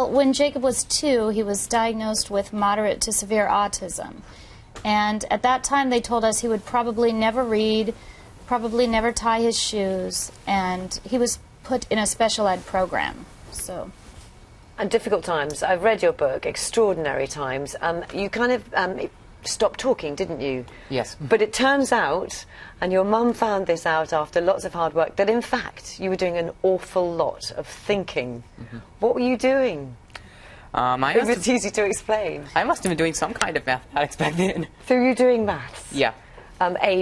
Well, when Jacob was 2, he was diagnosed with moderate to severe autism. And at that time, they told us he would probably never read, probably never tie his shoes, and he was put in a special ed program. So. And difficult times. I've read your book, Extraordinary Times. You kind of stopped talking, didn't you? Yes. But it turns out, and your mum found this out after lots of hard work, that in fact you were doing an awful lot of thinking. What were you doing? If it's easy to explain. I must have been doing some kind of mathematics back then. So you were doing maths? Yeah. A